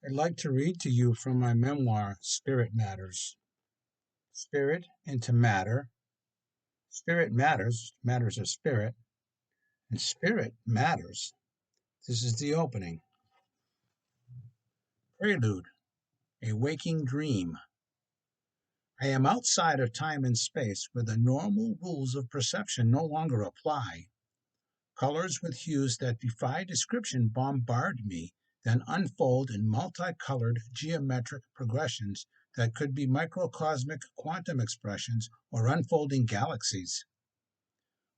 I'd like to read to you from my memoir, Spirit Matters. Spirit into matter. Spirit matters, matters are spirit, and spirit matters. This is the opening. Prelude, a waking dream. I am outside of time and space where the normal rules of perception no longer apply. Colors with hues that defy description bombard me, then unfold in multicolored geometric progressions that could be microcosmic quantum expressions or unfolding galaxies.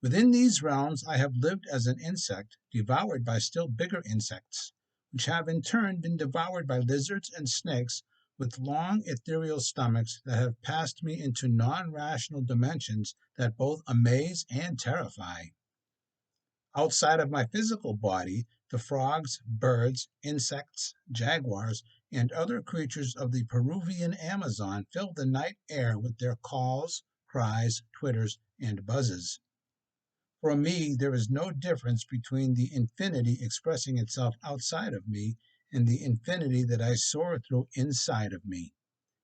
Within these realms, I have lived as an insect, devoured by still bigger insects, which have in turn been devoured by lizards and snakes with long ethereal stomachs that have passed me into non rational dimensions that both amaze and terrify. Outside of my physical body, the frogs, birds, insects, jaguars, and other creatures of the Peruvian Amazon fill the night air with their calls, cries, twitters, and buzzes. For me, there is no difference between the infinity expressing itself outside of me and the infinity that I soar through inside of me.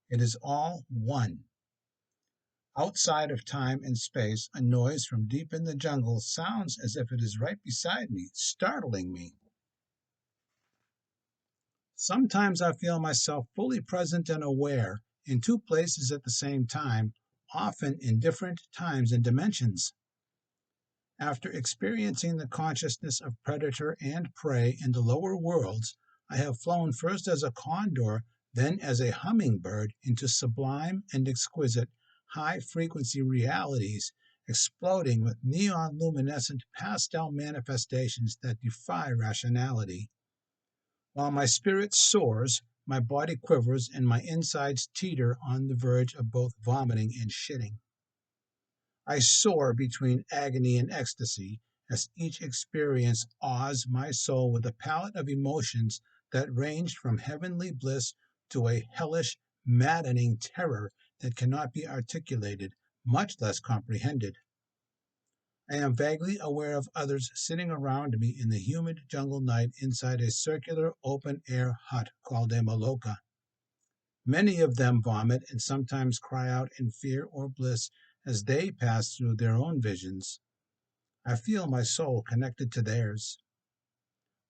It is all one. Outside of time and space, a noise from deep in the jungle sounds as if it is right beside me, startling me. Sometimes I feel myself fully present and aware in two places at the same time, often in different times and dimensions. After experiencing the consciousness of predator and prey in the lower worlds, I have flown first as a condor, then as a hummingbird into sublime and exquisite high frequency realities, exploding with neon luminescent pastel manifestations that defy rationality. While my spirit soars, my body quivers, and my insides teeter on the verge of both vomiting and shitting. I soar between agony and ecstasy as each experience awes my soul with a palette of emotions that range from heavenly bliss to a hellish, maddening terror that cannot be articulated, much less comprehended. I am vaguely aware of others sitting around me in the humid jungle night inside a circular open-air hut called a maloca. Many of them vomit and sometimes cry out in fear or bliss as they pass through their own visions. I feel my soul connected to theirs.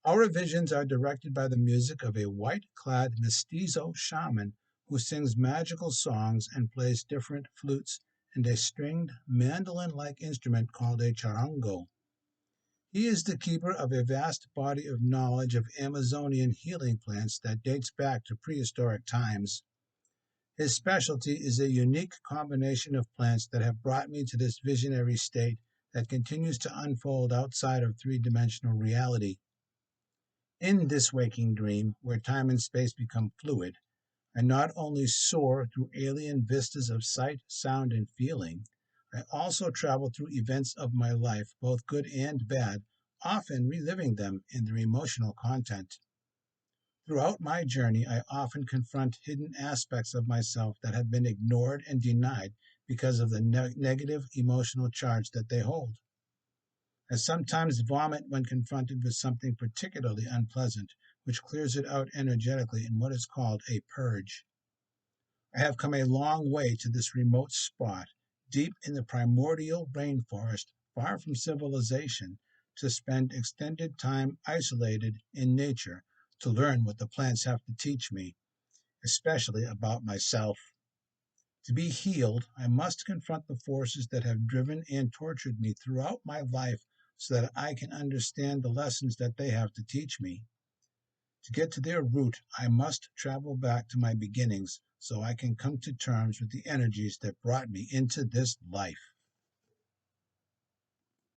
Our visions are directed by the music of a white-clad mestizo shaman who sings magical songs and plays different flutes and a stringed mandolin-like instrument called a charango. He is the keeper of a vast body of knowledge of Amazonian healing plants that dates back to prehistoric times. His specialty is a unique combination of plants that have brought me to this visionary state that continues to unfold outside of three-dimensional reality. In this waking dream, where time and space become fluid, I not only soar through alien vistas of sight, sound, and feeling, I also travel through events of my life, both good and bad, often reliving them in their emotional content. Throughout my journey, I often confront hidden aspects of myself that have been ignored and denied because of the negative emotional charge that they hold. I sometimes vomit when confronted with something particularly unpleasant, which clears it out energetically in what is called a purge. I have come a long way to this remote spot, deep in the primordial rainforest, far from civilization, to spend extended time isolated in nature to learn what the plants have to teach me, especially about myself. To be healed, I must confront the forces that have driven and tortured me throughout my life so that I can understand the lessons that they have to teach me. To get to their root, I must travel back to my beginnings so I can come to terms with the energies that brought me into this life.